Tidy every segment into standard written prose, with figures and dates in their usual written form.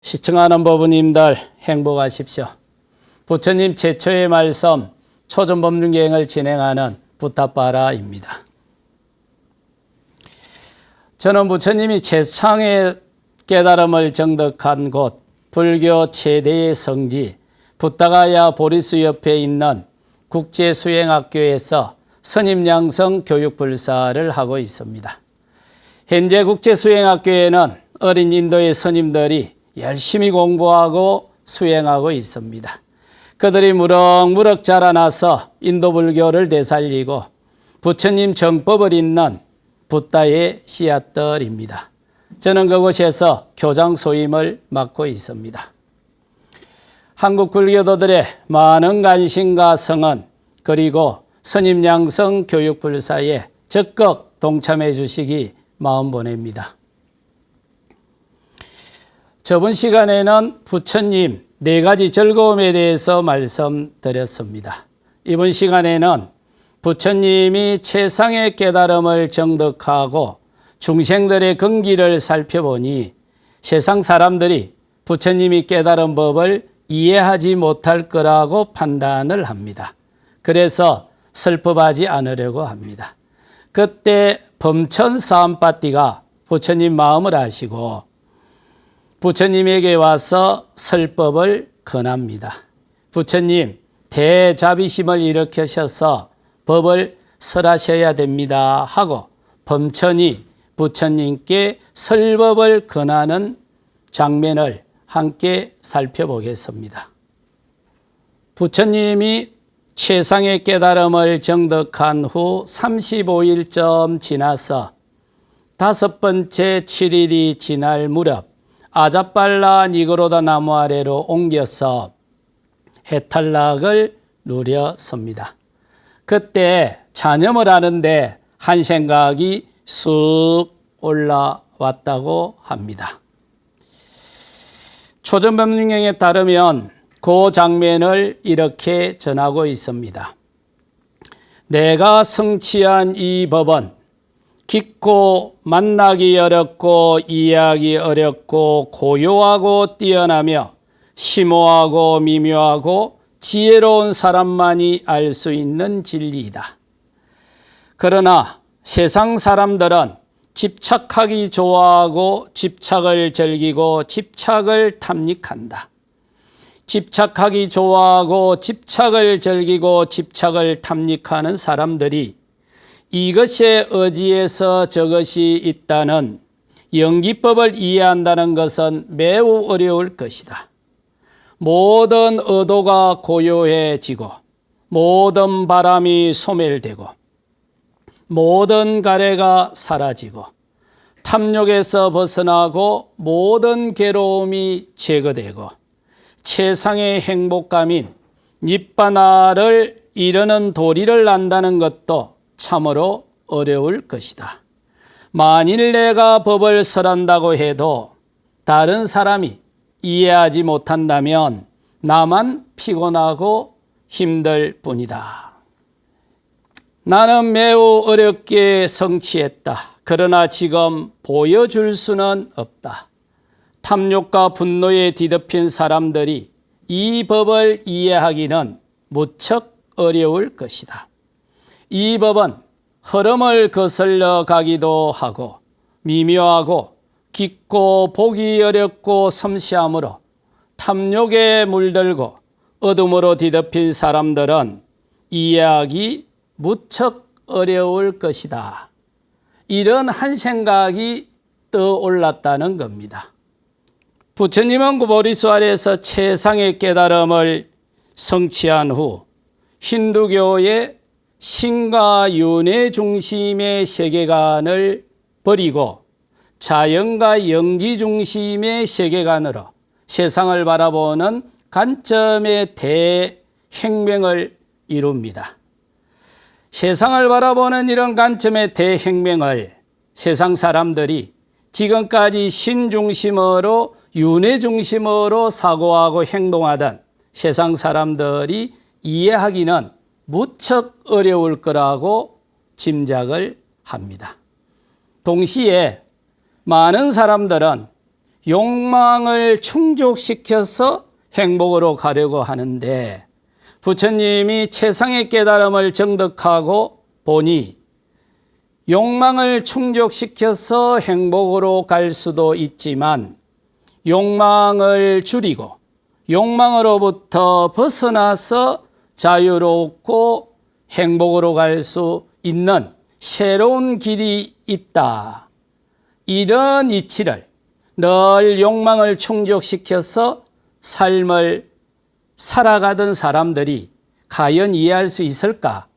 시청하는 부부님들 행복하십시오. 부처님 최초의 말씀 초전법륜경을 진행하는 부타빠라입니다. 저는 부처님이 최상의 깨달음을 정득한 곳 불교 최대의 성지 부타가야 보리수 옆에 있는 국제수행학교에서 선임양성 교육불사를 하고 있습니다. 현재 국제수행학교에는 어린 인도의 스님들이 열심히 공부하고 수행하고 있습니다. 그들이 무럭무럭 자라나서 인도 불교를 되살리고 부처님 정법을 잇는 붓다의 씨앗들입니다. 저는 그곳에서 교장 소임을 맡고 있습니다. 한국 불교도들의 많은 관심과 성원 그리고 선임양성 교육불사에 적극 동참해 주시기 마음 보냅니다. 저번 시간에는 부처님 4가지 즐거움에 대해서 말씀드렸습니다. 이번 시간에는 부처님이 최상의 깨달음을 정득하고 중생들의 근기를 살펴보니 세상 사람들이 부처님이 깨달은 법을 이해하지 못할 거라고 판단을 합니다. 그래서 슬퍼하지 않으려고 합니다. 그때 범천사암빠띠가 부처님 마음을 아시고 부처님에게 와서 설법을 권합니다. 부처님 대자비심을 일으키셔서 법을 설하셔야 됩니다 하고 범천이 부처님께 설법을 권하는 장면을 함께 살펴보겠습니다. 부처님이 최상의 깨달음을 정득한 후 35일쯤 지나서 5번째 7일이 지날 무렵 아자빨라 니고로다 나무 아래로 옮겨서 해탈락을 누렸습니다. 그때 잔염을 하는데 한 생각이 쑥 올라왔다고 합니다. 초전법륜경에 따르면 그 장면을 이렇게 전하고 있습니다. 내가 성취한 이 법은 깊고 만나기 어렵고 이해하기 어렵고 고요하고 뛰어나며 심오하고 미묘하고 지혜로운 사람만이 알 수 있는 진리이다. 그러나 세상 사람들은 집착하기 좋아하고 집착을 즐기고 집착을 탐닉한다. 집착하기 좋아하고 집착을 즐기고 집착을 탐닉하는 사람들이 이것에 의지해서 저것이 있다는 영기법을 이해한다는 것은 매우 어려울 것이다. 모든 의도가 고요해지고 모든 바람이 소멸되고 모든 가래가 사라지고 탐욕에서 벗어나고 모든 괴로움이 제거되고 최상의 행복감인 닛바나를 이루는 도리를 안다는 것도 참으로 어려울 것이다. 만일 내가 법을 설한다고 해도 다른 사람이 이해하지 못한다면 나만 피곤하고 힘들 뿐이다. 나는 매우 어렵게 성취했다. 그러나 지금 보여줄 수는 없다. 탐욕과 분노에 뒤덮인 사람들이 이 법을 이해하기는 무척 어려울 것이다. 이 법은 흐름을 거슬러 가기도 하고 미묘하고 깊고 보기 어렵고 섬세함으로 탐욕에 물들고 어둠으로 뒤덮인 사람들은 이해하기 무척 어려울 것이다. 이런 한 생각이 떠올랐다는 겁니다. 부처님은 그 보리수 아래에서 최상의 깨달음을 성취한 후 힌두교의 신과 윤회 중심의 세계관을 버리고 자연과 연기 중심의 세계관으로 세상을 바라보는 관점의 대혁명을 이룹니다. 세상을 바라보는 이런 관점의 대혁명을 세상 사람들이 지금까지 신중심으로 윤회 중심으로 사고하고 행동하던 세상 사람들이 이해하기는 무척 어려울 거라고 짐작을 합니다. 동시에 많은 사람들은 욕망을 충족시켜서 행복으로 가려고 하는데 부처님이 최상의 깨달음을 정득하고 보니 욕망을 충족시켜서 행복으로 갈 수도 있지만 욕망을 줄이고 욕망으로부터 벗어나서 자유롭고 행복으로 갈 수 있는 새로운 길이 있다. 이런 이치를 늘 욕망을 충족시켜서 삶을 살아가던 사람들이 과연 이해할 수 있을까?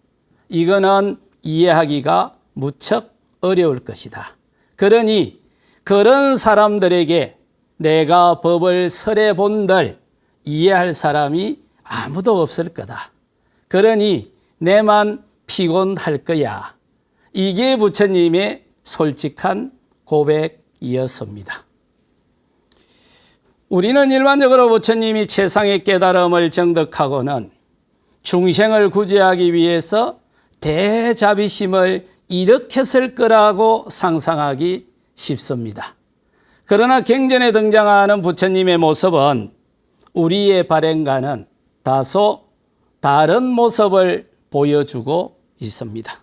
이거는 이해하기가 무척 어려울 것이다. 그러니 그런 사람들에게 내가 법을 설해 본들 이해할 사람이 아무도 없을 거다. 그러니 내만 피곤할 거야. 이게 부처님의 솔직한 고백이었습니다. 우리는 일반적으로 부처님이 최상의 깨달음을 정득하고는 중생을 구제하기 위해서 대자비심을 일으켰을 거라고 상상하기 쉽습니다. 그러나 경전에 등장하는 부처님의 모습은 우리의 발행과는 다소 다른 모습을 보여주고 있습니다.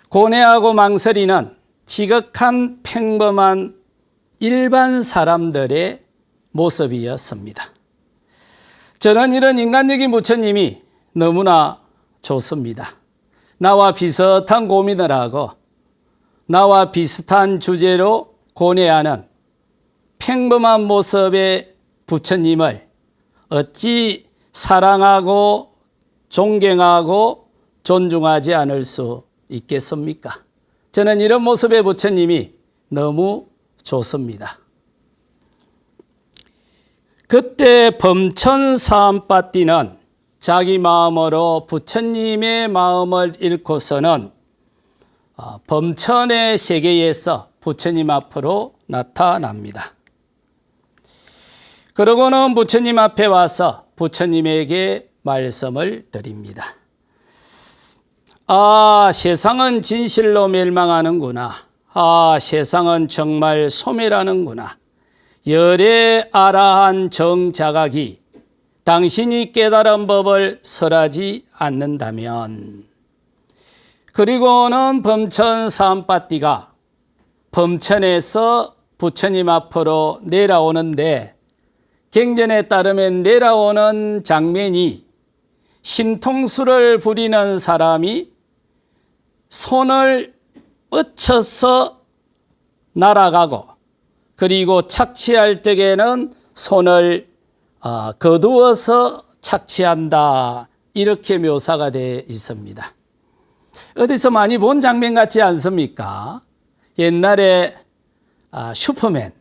고뇌하고 망설이는 지극한 평범한 일반 사람들의 모습이었습니다. 저는 이런 인간적인 부처님이 너무나 좋습니다. 나와 비슷한 고민을 하고 나와 비슷한 주제로 고뇌하는 평범한 모습의 부처님을 어찌 사랑하고 존경하고 존중하지 않을 수 있겠습니까? 저는 이런 모습의 부처님이 너무 좋습니다. 그때 범천사암빠띠는 자기 마음으로 부처님의 마음을 읽고서는 범천의 세계에서 부처님 앞으로 나타납니다. 그러고는 부처님 앞에 와서 부처님에게 말씀을 드립니다. 아, 세상은 진실로 멸망하는구나. 아, 세상은 정말 소멸하는구나. 열의 아라한 정자각이 당신이 깨달은 법을 설하지 않는다면. 그리고는 범천사암빠띠가 범천에서 부처님 앞으로 내려오는데 경전에 따르면 내려오는 장면이 신통수를 부리는 사람이 손을 뻗쳐서 날아가고 그리고 착취할 적에는 손을 거두어서 착취한다. 이렇게 묘사가 되어 있습니다. 어디서 많이 본 장면 같지 않습니까? 옛날에 슈퍼맨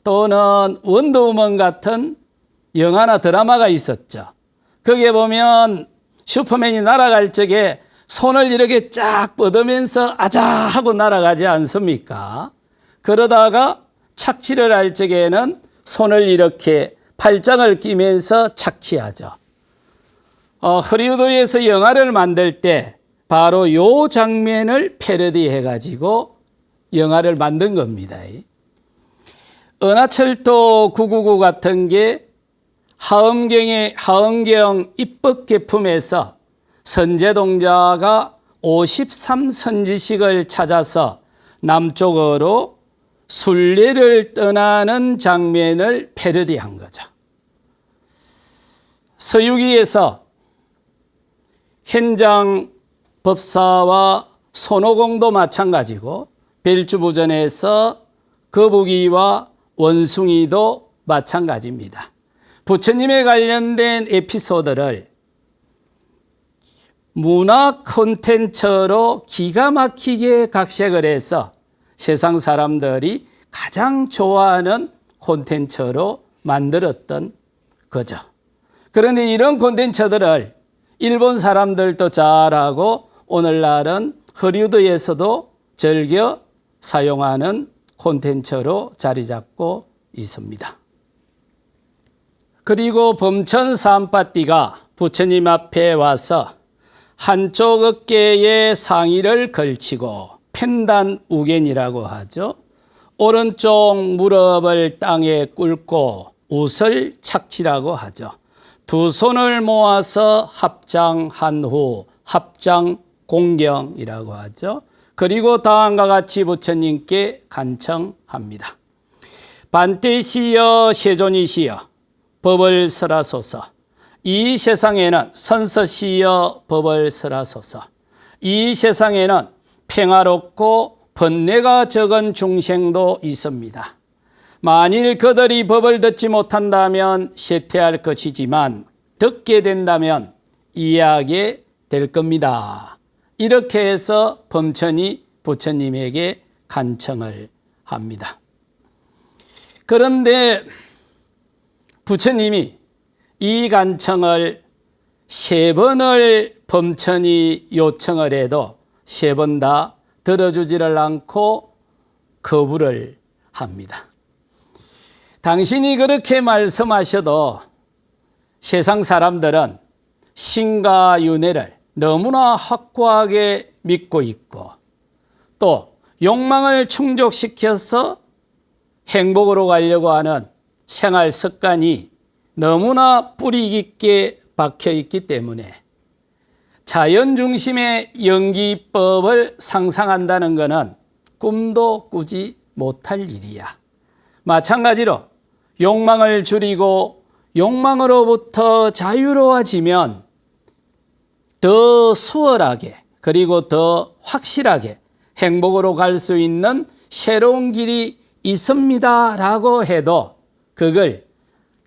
또는 원더우먼 같은 영화나 드라마가 있었죠. 거기에 보면 슈퍼맨이 날아갈 적에 손을 이렇게 쫙 뻗으면서 아자 하고 날아가지 않습니까? 그러다가 착취를 할 적에는 손을 이렇게 팔짱을 끼면서 착취하죠. 허리우드에서 영화를 만들 때 바로 요 장면을 패러디해가지고 영화를 만든 겁니다. 은하철도 999 같은 게 하은경 입법계품에서 선제동자가 53선지식을 찾아서 남쪽으로 순례를 떠나는 장면을 패러디한 거죠. 서유기에서 현장 법사와 손오공도 마찬가지고 별주부전에서 거북이와 원숭이도 마찬가지입니다. 부처님에 관련된 에피소드를 문화 콘텐츠로 기가 막히게 각색을 해서 세상 사람들이 가장 좋아하는 콘텐츠로 만들었던 거죠. 그런데 이런 콘텐츠들을 일본 사람들도 잘하고 오늘날은 허리우드에서도 즐겨 사용하는 콘텐츠로 자리 잡고 있습니다. 그리고 범천사암빠띠가 부처님 앞에 와서 한쪽 어깨에 상의를 걸치고 펜단 우겐이라고 하죠. 오른쪽 무릎을 땅에 꿇고 웃을 착지라고 하죠. 두 손을 모아서 합장한 후 합장 공경이라고 하죠. 그리고 다음과 같이 부처님께 간청합니다. 반대시여 세존이시여 법을 설하소서. 이 세상에는 선서시여 법을 설하소서. 이 세상에는 평화롭고 번뇌가 적은 중생도 있습니다. 만일 그들이 법을 듣지 못한다면 쇠퇴할 것이지만 듣게 된다면 이해하게 될 겁니다. 이렇게 해서 범천이 부처님에게 간청을 합니다. 그런데 부처님이 이 간청을 3번을 범천이 요청을 해도 3번 다 들어주지를 않고 거부를 합니다. 당신이 그렇게 말씀하셔도 세상 사람들은 신과 윤회를 너무나 확고하게 믿고 있고 또 욕망을 충족시켜서 행복으로 가려고 하는 생활 습관이 너무나 뿌리 깊게 박혀 있기 때문에 자연 중심의 연기법을 상상한다는 것은 꿈도 꾸지 못할 일이야. 마찬가지로 욕망을 줄이고 욕망으로부터 자유로워지면 더 수월하게 그리고 더 확실하게 행복으로 갈 수 있는 새로운 길이 있습니다 라고 해도 그걸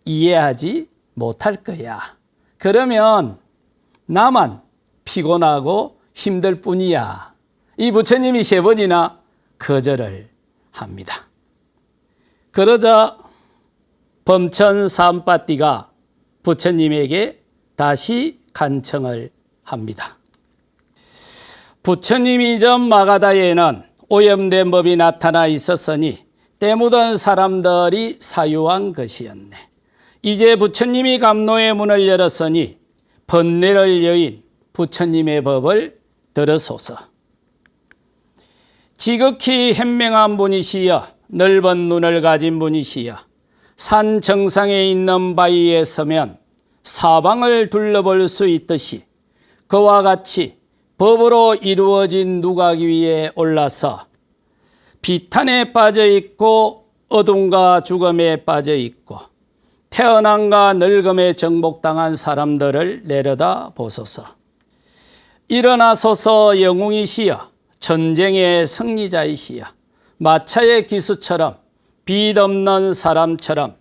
이해하지 못할 거야. 그러면 나만 피곤하고 힘들 뿐이야. 이 부처님이 3번이나 거절을 합니다. 그러자 범천 삼빠띠가 부처님에게 다시 간청을 합니다. 부처님이 전 마가다에는 오염된 법이 나타나 있었으니 때 묻은 사람들이 사유한 것이었네. 이제 부처님이 감로의 문을 열었으니 번뇌를 여인 부처님의 법을 들으소서. 지극히 현명한 분이시여 넓은 눈을 가진 분이시여 산 정상에 있는 바위에 서면 사방을 둘러볼 수 있듯이 그와 같이 법으로 이루어진 누각 위에 올라서 비탄에 빠져 있고 어둠과 죽음에 빠져 있고 태어남과 늙음에 정복당한 사람들을 내려다 보소서. 일어나소서 영웅이시여 전쟁의 승리자이시여 마차의 기수처럼 빛 없는 사람처럼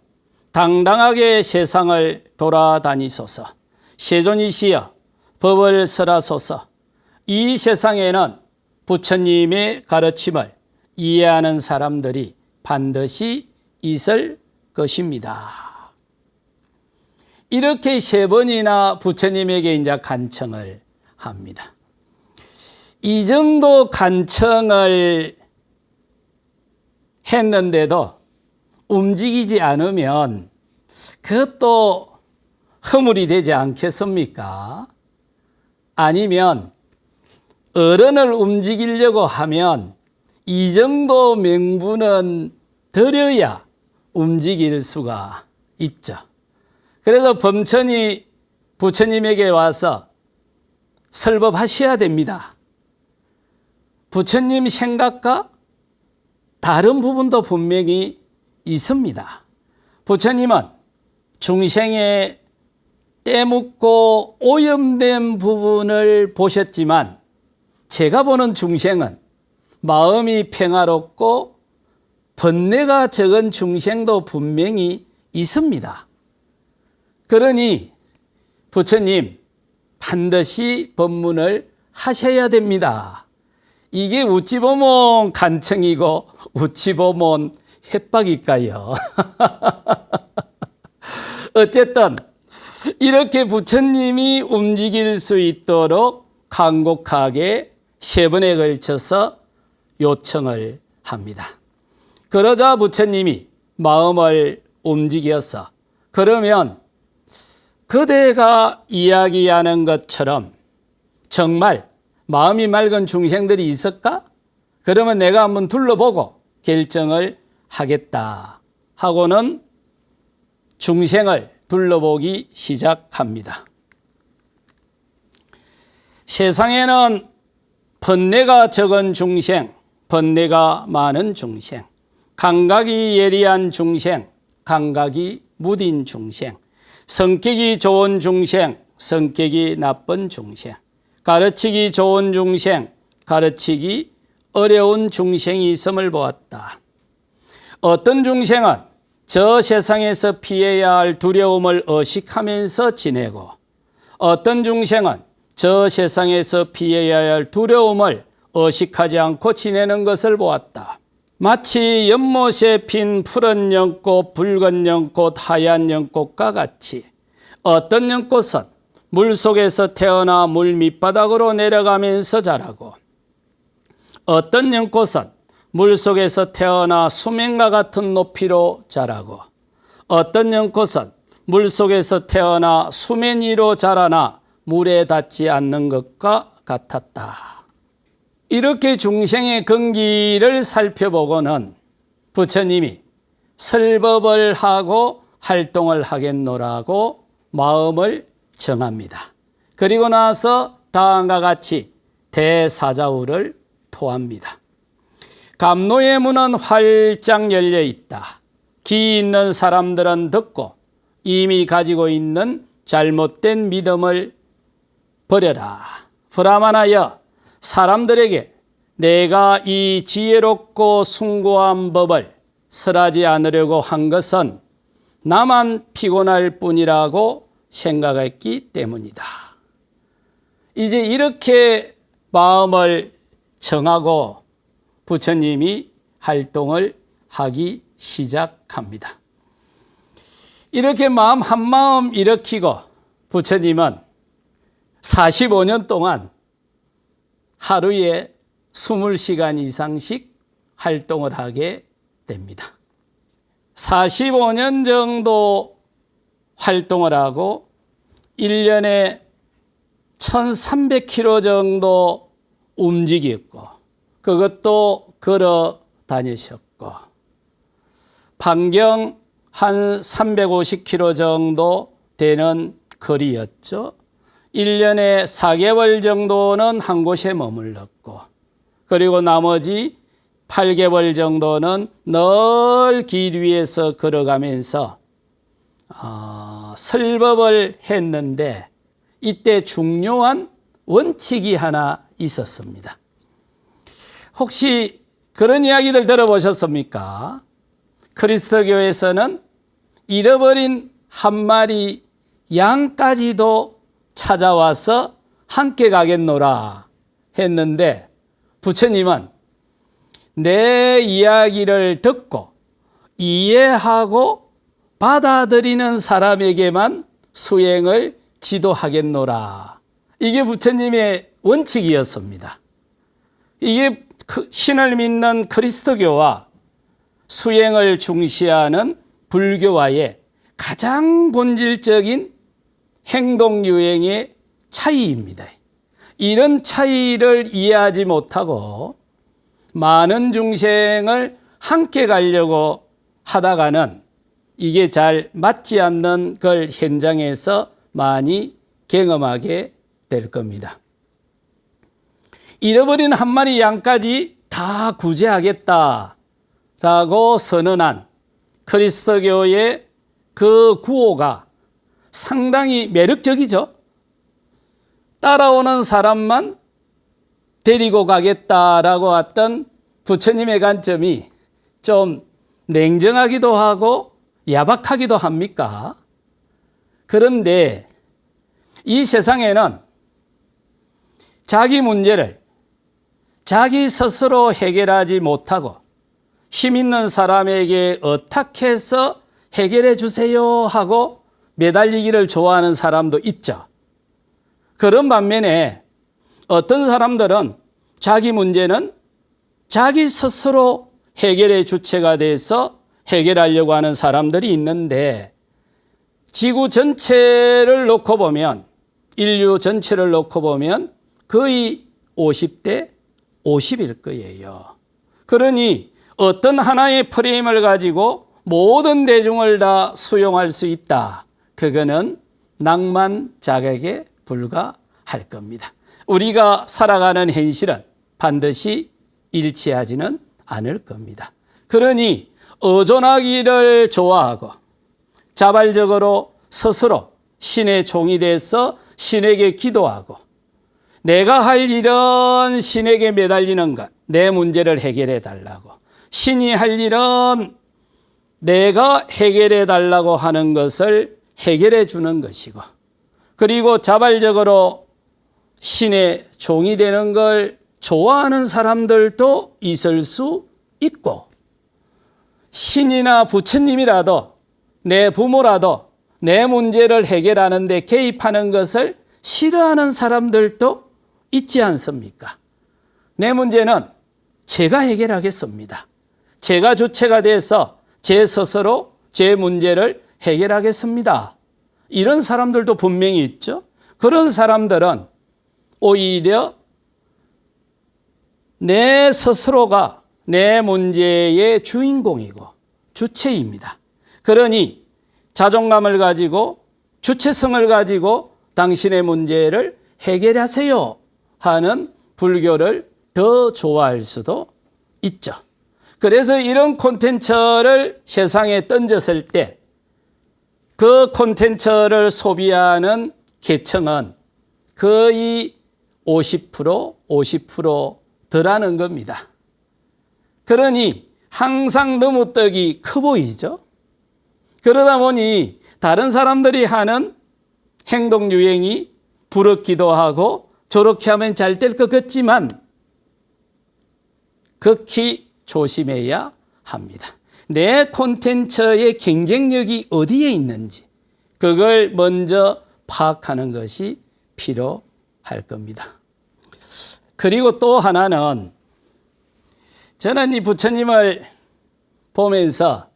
당당하게 세상을 돌아다니소서. 세존이시여 법을 설하소서. 이 세상에는 부처님의 가르침을 이해하는 사람들이 반드시 있을 것입니다. 이렇게 3번이나 부처님에게 이제 간청을 합니다. 이 정도 간청을 했는데도 움직이지 않으면 그것도 허물이 되지 않겠습니까? 아니면 어른을 움직이려고 하면 이 정도 명분은 드려야 움직일 수가 있죠. 그래서 범천이 부처님에게 와서 설법하셔야 됩니다. 부처님 생각과 다른 부분도 분명히 있습니다. 부처님은 중생의 때묻고 오염된 부분을 보셨지만 제가 보는 중생은 마음이 평화롭고 번뇌가 적은 중생도 분명히 있습니다. 그러니 부처님 반드시 법문을 하셔야 됩니다. 이게 어찌 보면 간청이고 어찌 보면 협박일까요? 어쨌든 이렇게 부처님이 움직일 수 있도록 간곡하게 3번에 걸쳐서 요청을 합니다. 그러자 부처님이 마음을 움직여서 그러면 그대가 이야기하는 것처럼 정말 마음이 맑은 중생들이 있을까? 그러면 내가 한번 둘러보고 결정을 하겠다 하고는 중생을 둘러보기 시작합니다. 세상에는 번뇌가 적은 중생, 번뇌가 많은 중생, 감각이 예리한 중생, 감각이 무딘 중생, 성격이 좋은 중생, 성격이 나쁜 중생, 가르치기 좋은 중생, 가르치기 어려운 중생이 있음을 보았다. 어떤 중생은 저 세상에서 피해야 할 두려움을 의식하면서 지내고, 어떤 중생은 저 세상에서 피해야 할 두려움을 의식하지 않고 지내는 것을 보았다. 마치 연못에 핀 푸른 연꽃, 붉은 연꽃, 하얀 연꽃과 같이 어떤 연꽃은 물속에서 태어나 물 밑바닥으로 내려가면서 자라고, 어떤 연꽃은 물속에서 태어나 수면과 같은 높이로 자라고, 어떤 연꽃은 물속에서 태어나 수면 위로 자라나 물에 닿지 않는 것과 같았다. 이렇게 중생의 근기를 살펴보고는 부처님이 설법을 하고 활동을 하겠노라고 마음을 정합니다. 그리고 나서 다음과 같이 대사자우를 토합니다. 감노의 문은 활짝 열려 있다. 귀 있는 사람들은 듣고 이미 가지고 있는 잘못된 믿음을 버려라. 브라마나여, 사람들에게 내가 이 지혜롭고 숭고한 법을 설하지 않으려고 한 것은 나만 피곤할 뿐이라고 생각했기 때문이다. 이제 이렇게 마음을 정하고 부처님이 활동을 하기 시작합니다. 이렇게 마음 한마음 일으키고 부처님은 45년 동안 하루에 20시간 이상씩 활동을 하게 됩니다. 45년 정도 활동을 하고 1년에 1300km 정도 움직였고, 그것도 걸어 다니셨고, 반경 한 350km 정도 되는 거리였죠. 1년에 4개월 정도는 한 곳에 머물렀고, 그리고 나머지 8개월 정도는 늘 길 위에서 걸어가면서 설법을 했는데, 이때 중요한 원칙이 하나 있었습니다. 혹시 그런 이야기들 들어보셨습니까? 그리스도교에서는 잃어버린 한 마리 양까지도 찾아와서 함께 가겠노라 했는데, 부처님은 내 이야기를 듣고 이해하고 받아들이는 사람에게만 수행을 지도하겠노라. 이게 부처님의 원칙이었습니다. 이게 신을 믿는 그리스도교와 수행을 중시하는 불교와의 가장 본질적인 행동 유행의 차이입니다. 이런 차이를 이해하지 못하고 많은 중생을 함께 가려고 하다가는 이게 잘 맞지 않는 걸 현장에서 많이 경험하게 될 겁니다. 잃어버린 한 마리 양까지 다 구제하겠다라고 선언한 그리스도교의 그 구호가 상당히 매력적이죠. 따라오는 사람만 데리고 가겠다라고 했던 부처님의 관점이 좀 냉정하기도 하고 야박하기도 합니까? 그런데 이 세상에는 자기 문제를 자기 스스로 해결하지 못하고 힘 있는 사람에게 어떻게 해서 해결해 주세요 하고 매달리기를 좋아하는 사람도 있죠. 그런 반면에 어떤 사람들은 자기 문제는 자기 스스로 해결의 주체가 돼서 해결하려고 하는 사람들이 있는데, 지구 전체를 놓고 보면, 인류 전체를 놓고 보면 거의 50대 50일 거예요. 그러니 어떤 하나의 프레임을 가지고 모든 대중을 다 수용할 수 있다. 그거는 낭만 자객에 불과할 겁니다. 우리가 살아가는 현실은 반드시 일치하지는 않을 겁니다. 그러니 의존하기를 좋아하고 자발적으로 스스로 신의 종이 돼서 신에게 기도하고 내가 할 일은 신에게 매달리는 것, 내 문제를 해결해 달라고. 신이 할 일은 내가 해결해 달라고 하는 것을 해결해 주는 것이고, 그리고 자발적으로 신의 종이 되는 걸 좋아하는 사람들도 있을 수 있고, 신이나 부처님이라도 내 부모라도 내 문제를 해결하는 데 개입하는 것을 싫어하는 사람들도 있지 않습니까? 내 문제는 제가 해결하겠습니다. 제가 주체가 돼서 제 스스로 제 문제를 해결하겠습니다. 이런 사람들도 분명히 있죠. 그런 사람들은 오히려 내 스스로가 내 문제의 주인공이고 주체입니다. 그러니 자존감을 가지고 주체성을 가지고 당신의 문제를 해결하세요 하는 불교를 더 좋아할 수도 있죠. 그래서 이런 콘텐츠를 세상에 던졌을 때 그 콘텐츠를 소비하는 계층은 거의 50%덜하는 겁니다. 그러니 항상 너무 떡이 커 보이죠. 그러다 보니 다른 사람들이 하는 행동 유행이 부럽기도 하고 저렇게 하면 잘 될 것 같지만 극히 조심해야 합니다. 내 콘텐츠의 경쟁력이 어디에 있는지 그걸 먼저 파악하는 것이 필요할 겁니다. 그리고 또 하나는 저는 이 부처님을 보면서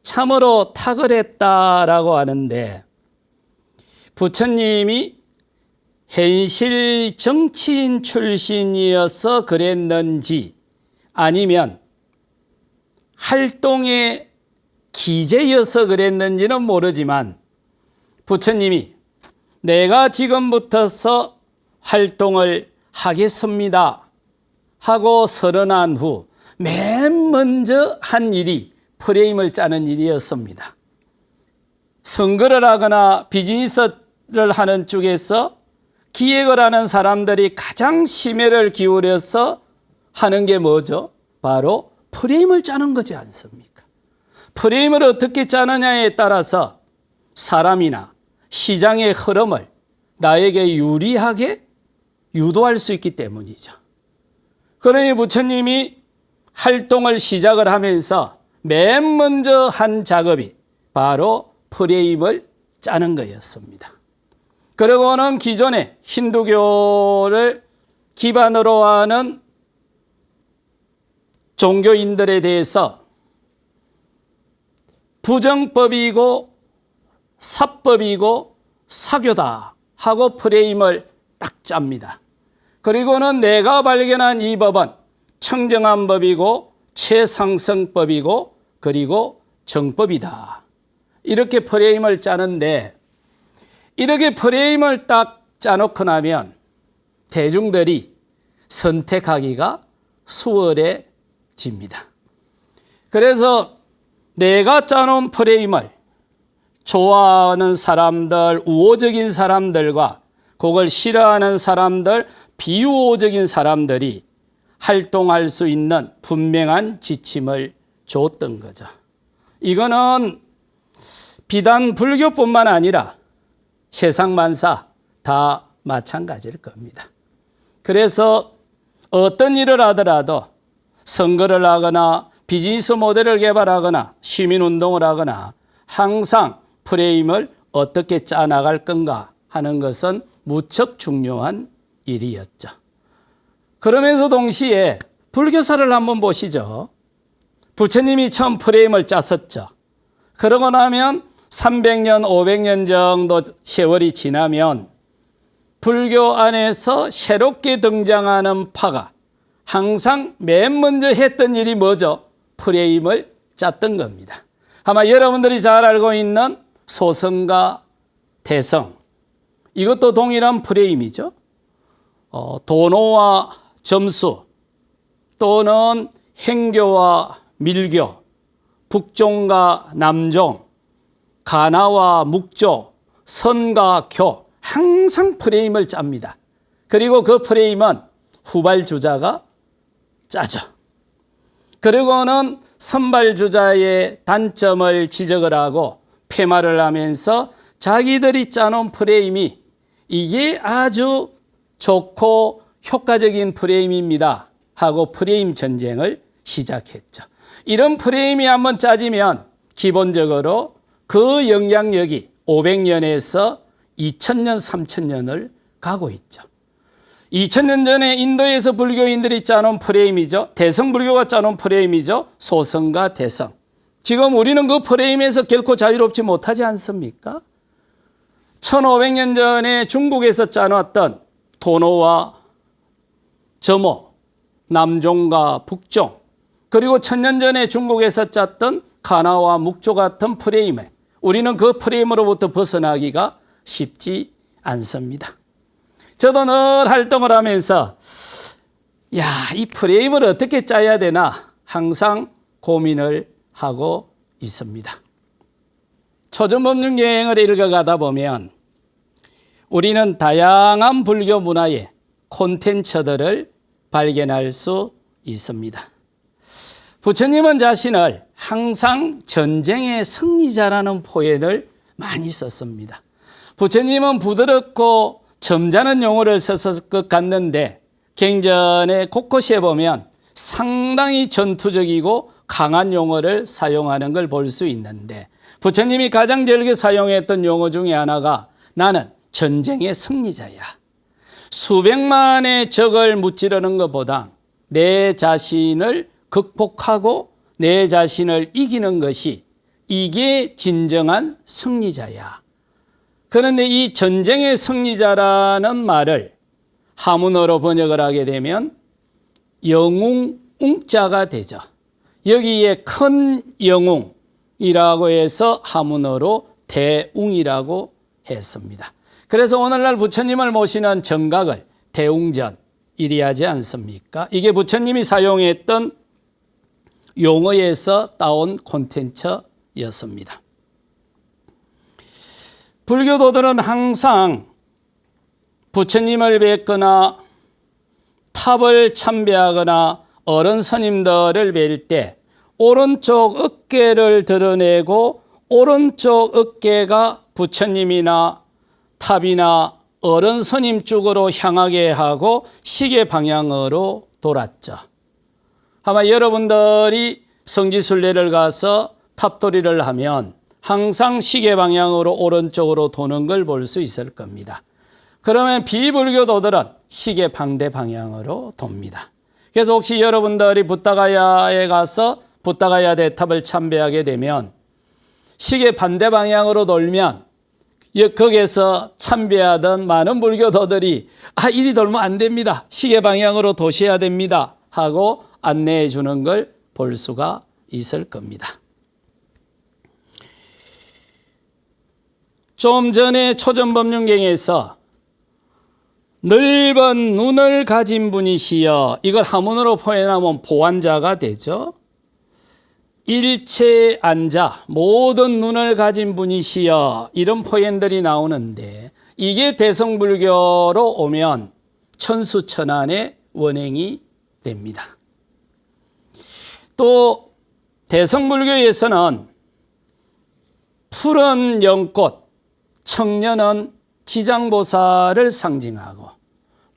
참으로 탁월했다라고 하는데, 부처님이 현실 정치인 출신이어서 그랬는지 아니면 활동의 기재여서 그랬는지는 모르지만 부처님이 내가 지금부터서 활동을 하겠습니다 하고 선언한 후 맨 먼저 한 일이 프레임을 짜는 일이었습니다. 선거를 하거나 비즈니스를 하는 쪽에서 기획을 하는 사람들이 가장 심혈을 기울여서 하는 게 뭐죠? 바로 프레임을 짜는 거지 않습니까? 프레임을 어떻게 짜느냐에 따라서 사람이나 시장의 흐름을 나에게 유리하게 유도할 수 있기 때문이죠. 그러니 부처님이 활동을 시작을 하면서 맨 먼저 한 작업이 바로 프레임을 짜는 거였습니다. 그리고는 기존의 힌두교를 기반으로 하는 종교인들에 대해서 부정법이고 사법이고 사교다 하고 프레임을 딱 짭니다. 그리고는 내가 발견한 이 법은 청정한 법이고 최상승법이고 그리고 정법이다. 이렇게 프레임을 짜는데, 이렇게 프레임을 딱 짜놓고 나면 대중들이 선택하기가 수월해집니다. 그래서 내가 짜놓은 프레임을 좋아하는 사람들, 우호적인 사람들과 그걸 싫어하는 사람들, 비우호적인 사람들이 활동할 수 있는 분명한 지침을 줬던 거죠. 이거는 비단 불교뿐만 아니라 세상 만사 다 마찬가지일 겁니다. 그래서 어떤 일을 하더라도 선거를 하거나 비즈니스 모델을 개발하거나 시민운동을 하거나 항상 프레임을 어떻게 짜나갈 건가 하는 것은 무척 중요한 일이었죠. 그러면서 동시에 불교사를 한번 보시죠. 부처님이 처음 프레임을 짰었죠. 그러고 나면 300년, 500년 정도 세월이 지나면 불교 안에서 새롭게 등장하는 파가 항상 맨 먼저 했던 일이 뭐죠? 프레임을 짰던 겁니다. 아마 여러분들이 잘 알고 있는 소성과 대성, 이것도 동일한 프레임이죠. 도노와 점수 또는 행교와 밀교, 북종과 남종, 가나와 묵조, 선과 교, 항상 프레임을 짭니다. 그리고 그 프레임은 후발주자가 짜죠. 그리고는 선발주자의 단점을 지적을 하고 폐말을 하면서 자기들이 짜놓은 프레임이 이게 아주 좋고 효과적인 프레임입니다 하고 프레임 전쟁을 시작했죠. 이런 프레임이 한번 짜지면 기본적으로 그 영향력이 500년에서 2000년, 3000년을 가고 있죠. 2000년 전에 인도에서 불교인들이 짜놓은 프레임이죠. 대성불교가 짜놓은 프레임이죠. 소성과 대성. 지금 우리는 그 프레임에서 결코 자유롭지 못하지 않습니까? 1500년 전에 중국에서 짜놨던 도노와 점호, 남종과 북종, 그리고 1000년 전에 중국에서 짰던 가나와 묵조 같은 프레임에 우리는 그 프레임으로부터 벗어나기가 쉽지 않습니다. 저도 늘 활동을 하면서 이 프레임을 어떻게 짜야 되나 항상 고민을 하고 있습니다. 초전법륜경을 읽어가다 보면 우리는 다양한 불교 문화의 콘텐츠들을 발견할 수 있습니다. 부처님은 자신을 항상 전쟁의 승리자라는 표현을 많이 썼습니다. 부처님은 부드럽고 점잖은 용어를 썼을 것 같는데 경전의 곳곳에 보면 상당히 전투적이고 강한 용어를 사용하는 걸 볼 수 있는데 부처님이 가장 즐겨 사용했던 용어 중에 하나가 나는 전쟁의 승리자야. 수백만의 적을 무찌르는 것보다 내 자신을 극복하고 내 자신을 이기는 것이 이게 진정한 승리자야. 그런데 이 전쟁의 승리자라는 말을 한문어로 번역을 하게 되면 영웅웅자가 되죠. 여기에 큰 영웅이라고 해서 한문어로 대웅이라고 했습니다. 그래서 오늘날 부처님을 모시는 정각을 대웅전 이리 하지 않습니까? 이게 부처님이 사용했던 용어에서 따온 콘텐츠였습니다. 불교도들은 항상 부처님을 뵙거나 탑을 참배하거나 어른 스님들을 뵐 때 오른쪽 어깨를 드러내고 오른쪽 어깨가 부처님이나 탑이나 어른 스님 쪽으로 향하게 하고 시계 방향으로 돌았죠. 아마 여러분들이 성지순례를 가서 탑도리를 하면 항상 시계 방향으로 오른쪽으로 도는 걸 볼 수 있을 겁니다. 그러면 비불교도들은 시계 반대 방향으로 돕니다. 그래서 혹시 여러분들이 부타가야에 가서 부타가야 대탑을 참배하게 되면 시계 반대 방향으로 돌면 거기에서 참배하던 많은 불교도들이 이리 돌면 안 됩니다. 시계 방향으로 도셔야 됩니다. 하고 안내해 주는 걸 볼 수가 있을 겁니다. 좀 전에 초전법륜경에서 넓은 눈을 가진 분이시여, 이걸 한문으로 표현하면 보완자가 되죠. 일체안자, 모든 눈을 가진 분이시여, 이런 표현들이 나오는데 이게 대성불교로 오면 천수천안의 원행이 됩니다. 또 대성불교에서는 푸른 연꽃, 청년은 지장보살을 상징하고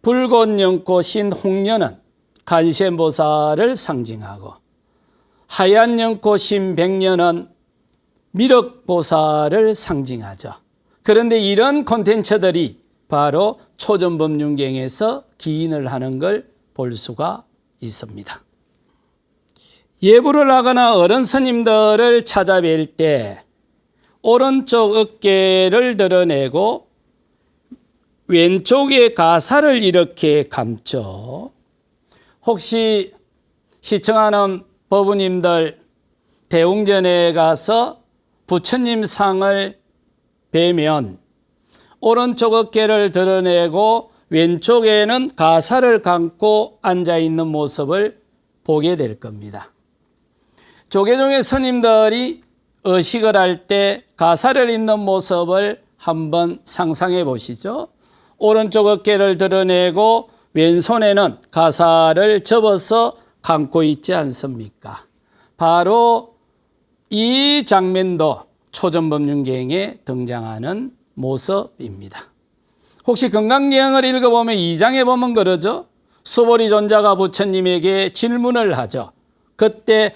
붉은 연꽃인 홍련은 간센보살을 상징하고 하얀 연꽃인 백년은 미륵보살을 상징하죠. 그런데 이런 콘텐츠들이 바로 초전법륜경에서 기인을 하는 걸 볼 수가 있습니다. 예불을 하거나 어른 스님들을 찾아뵐 때 오른쪽 어깨를 드러내고 왼쪽에 가사를 이렇게 감죠. 혹시 시청하는 법우님들 대웅전에 가서 부처님 상을 뵈면 오른쪽 어깨를 드러내고 왼쪽에는 가사를 감고 앉아있는 모습을 보게 될 겁니다. 조계종의 스님들이 의식을 할 때 가사를 입는 모습을 한번 상상해 보시죠. 오른쪽 어깨를 드러내고 왼손에는 가사를 접어서 감고 있지 않습니까? 바로 이 장면도 초전법륜경에 등장하는 모습입니다. 혹시 건강경을 읽어보면 2장에 보면 그러죠. 수보리 존자가 부처님에게 질문을 하죠. 그때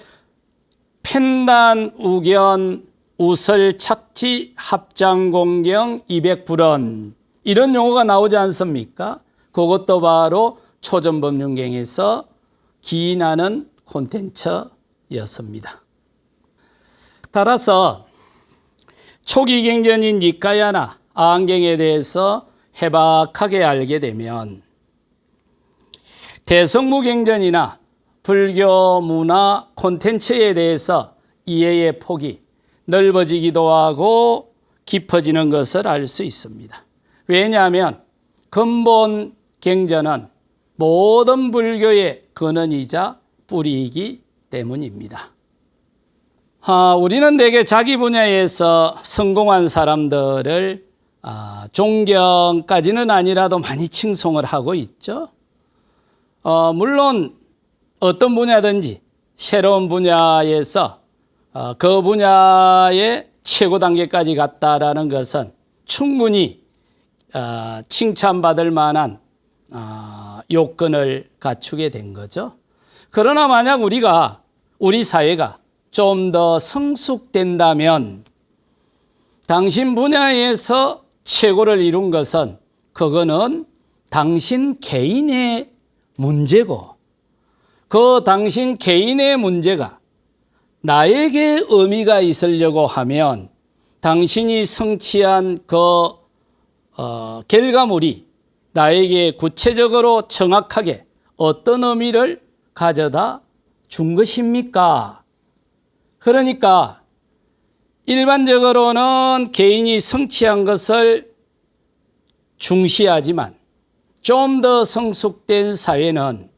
펜단, 우견, 우설, 착지, 합장공경, 200불언 이런 용어가 나오지 않습니까? 그것도 바로 초전법륜경에서 기인하는 콘텐츠였습니다. 따라서 초기 경전인 니까야나 아한경에 대해서 해박하게 알게 되면 대성무경전이나 불교 문화 콘텐츠에 대해서 이해의 폭이 넓어지기도 하고 깊어지는 것을 알 수 있습니다. 왜냐하면 근본 경전은 모든 불교의 근원이자 뿌리이기 때문입니다. 우리는 대개 자기 분야에서 성공한 사람들을 존경까지는 아니라도 많이 칭송을 하고 있죠. 물론 어떤 분야든지 새로운 분야에서 그 분야의 최고 단계까지 갔다라는 것은 충분히 칭찬받을 만한 요건을 갖추게 된 거죠. 그러나 만약 우리 사회가 좀 더 성숙된다면 당신 분야에서 최고를 이룬 것은 그거는 당신 개인의 문제고 그 당신 개인의 문제가 나에게 의미가 있으려고 하면 당신이 성취한 그 결과물이 나에게 구체적으로 정확하게 어떤 의미를 가져다 준 것입니까? 그러니까 일반적으로는 개인이 성취한 것을 중시하지만 좀 더 성숙된 사회는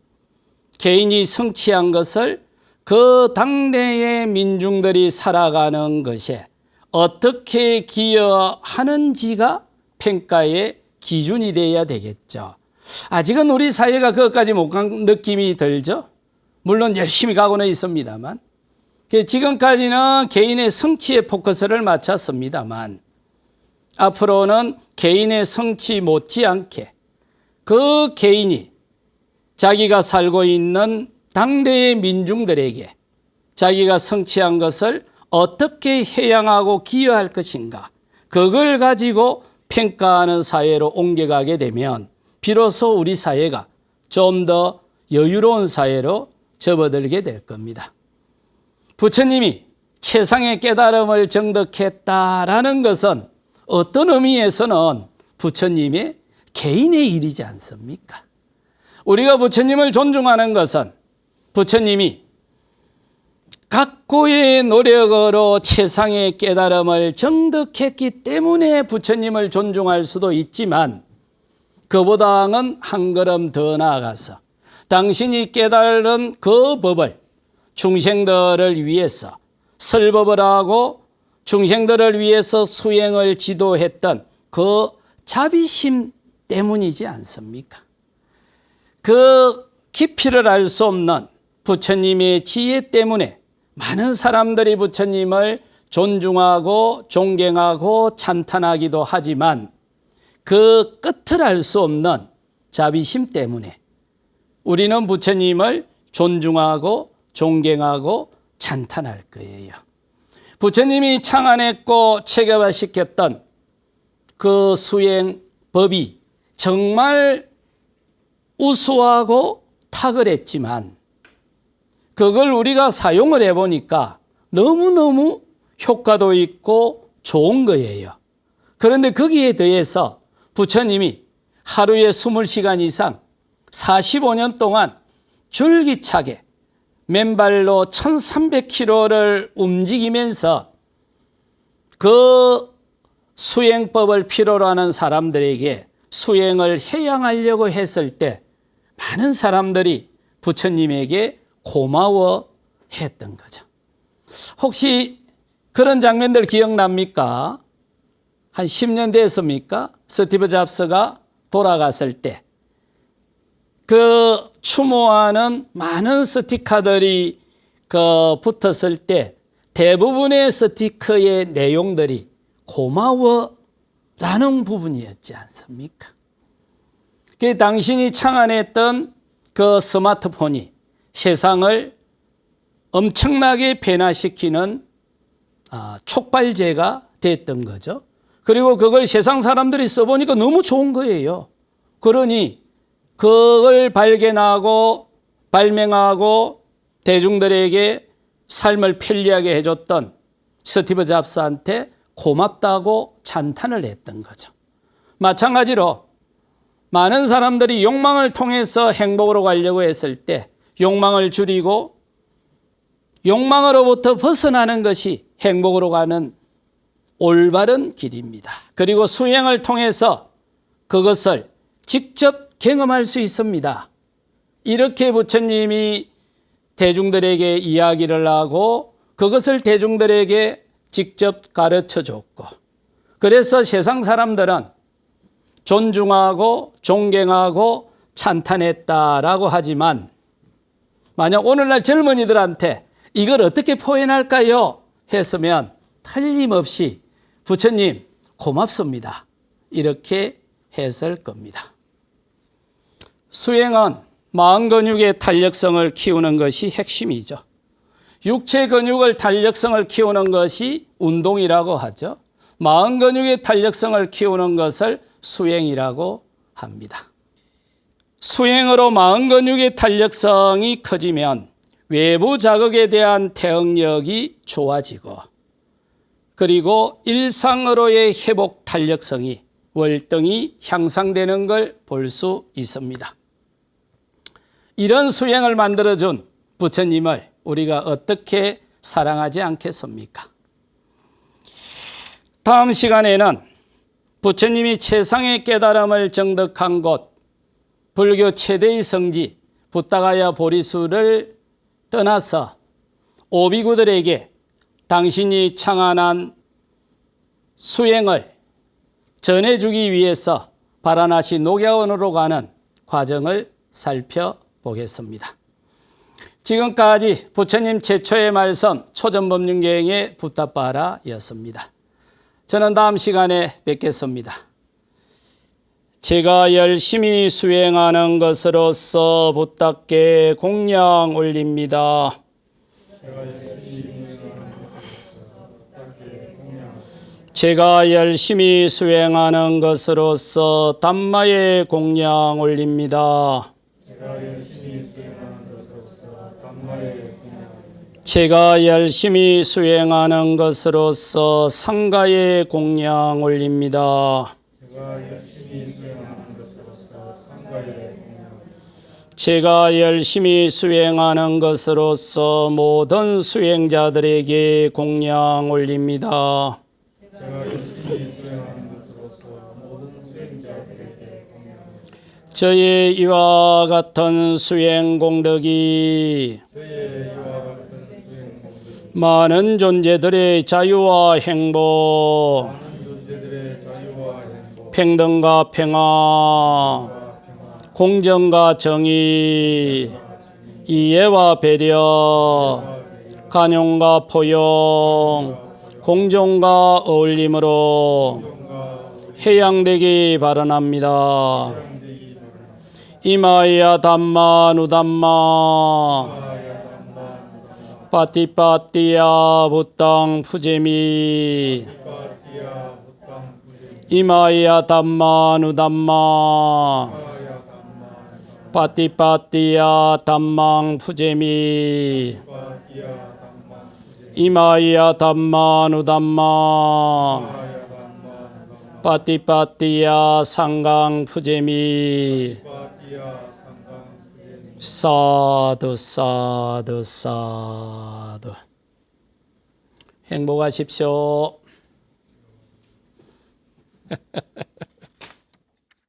개인이 성취한 것을 그 당대의 민중들이 살아가는 것에 어떻게 기여하는지가 평가의 기준이 되어야 되겠죠. 아직은 우리 사회가 그것까지 못 간 느낌이 들죠. 물론 열심히 가고는 있습니다만 지금까지는 개인의 성취에 포커스를 맞췄습니다만 앞으로는 개인의 성취 못지않게 그 개인이 자기가 살고 있는 당대의 민중들에게 자기가 성취한 것을 어떻게 해양하고 기여할 것인가 그걸 가지고 평가하는 사회로 옮겨가게 되면 비로소 우리 사회가 좀 더 여유로운 사회로 접어들게 될 겁니다. 부처님이 최상의 깨달음을 정득했다라는 것은 어떤 의미에서는 부처님의 개인의 일이지 않습니까? 우리가 부처님을 존중하는 것은 부처님이 각고의 노력으로 최상의 깨달음을 정득했기 때문에 부처님을 존중할 수도 있지만 그보다는 한 걸음 더 나아가서 당신이 깨달은 그 법을 중생들을 위해서 설법을 하고 중생들을 위해서 수행을 지도했던 그 자비심 때문이지 않습니까? 그 깊이를 알 수 없는 부처님의 지혜 때문에 많은 사람들이 부처님을 존중하고 존경하고 찬탄하기도 하지만 그 끝을 알 수 없는 자비심 때문에 우리는 부처님을 존중하고 존경하고 찬탄할 거예요. 부처님이 창안했고 체계화시켰던 그 수행법이 정말 우수하고 탁월했지만 그걸 우리가 사용을 해보니까 너무너무 효과도 있고 좋은 거예요. 그런데 거기에 더해서 부처님이 하루에 20시간 이상 45년 동안 줄기차게 맨발로 1300km를 움직이면서 그 수행법을 필요로 하는 사람들에게 수행을 해양하려고 했을 때 많은 사람들이 부처님에게 고마워했던 거죠. 혹시 그런 장면들 기억납니까? 한 10년 됐습니까? 스티브 잡스가 돌아갔을 때 그 추모하는 많은 스티커들이 붙었을 때 대부분의 스티커의 내용들이 고마워라는 부분이었지 않습니까? 그 당신이 창안했던 그 스마트폰이 세상을 엄청나게 변화시키는 촉발제가 됐던 거죠. 그리고 그걸 세상 사람들이 써보니까 너무 좋은 거예요. 그러니 그걸 발견하고 발명하고 대중들에게 삶을 편리하게 해줬던 스티브 잡스한테 고맙다고 찬탄을 했던 거죠. 마찬가지로 많은 사람들이 욕망을 통해서 행복으로 가려고 했을 때 욕망을 줄이고 욕망으로부터 벗어나는 것이 행복으로 가는 올바른 길입니다. 그리고 수행을 통해서 그것을 직접 경험할 수 있습니다. 이렇게 부처님이 대중들에게 이야기를 하고 그것을 대중들에게 직접 가르쳐 줬고, 그래서 세상 사람들은 존중하고 존경하고 찬탄했다라고 하지만 만약 오늘날 젊은이들한테 이걸 어떻게 표현할까요? 했으면 틀림없이 부처님 고맙습니다, 이렇게 했을 겁니다. 수행은 마음 근육의 탄력성을 키우는 것이 핵심이죠. 육체 근육을 탄력성을 키우는 것이 운동이라고 하죠. 마음 근육의 탄력성을 키우는 것을 수행이라고 합니다. 수행으로 마음 근육의 탄력성이 커지면 외부 자극에 대한 대응력이 좋아지고, 그리고 일상으로의 회복 탄력성이 월등히 향상되는 걸 볼 수 있습니다. 이런 수행을 만들어준 부처님을 우리가 어떻게 사랑하지 않겠습니까? 다음 시간에는 부처님이 최상의 깨달음을 정득한 곳, 불교 최대의 성지 부타가야 보리수를 떠나서 오비구들에게 당신이 창안한 수행을 전해주기 위해서 바라나시 녹야원으로 가는 과정을 살펴보겠습니다. 지금까지 부처님 최초의 말씀 초전법륜경의 부타바라였습니다. 저는 다음 시간에 뵙겠습니다. 제가 열심히 수행하는 것으로서 부탁께 공양 올립니다. 제가 열심히 수행하는 것으로서 담마의 공양 올립니다. 제가 열심히 수행하는 것으로서 상가의 공양 올립니다. 제가 열심히 수행하는 것으로서 모든 수행자들에게 공양 올립니다. 저의 이와 같은 수행 공덕이 많은 존재들의 자유와 행복, 평등과 평화, 공정과 정의, 이해와 배려, 관용과 포용, 공존과 어울림으로 해양되기 바라납니다. 이마야 담마 누담마 파티파티야 부땅 푸제미 이마야 담마 누담마 파티파티야 담망 푸제미 이마야 담마 누담마 파티파티야 상강 푸제미 사두 사두 사두. 행복하십시오.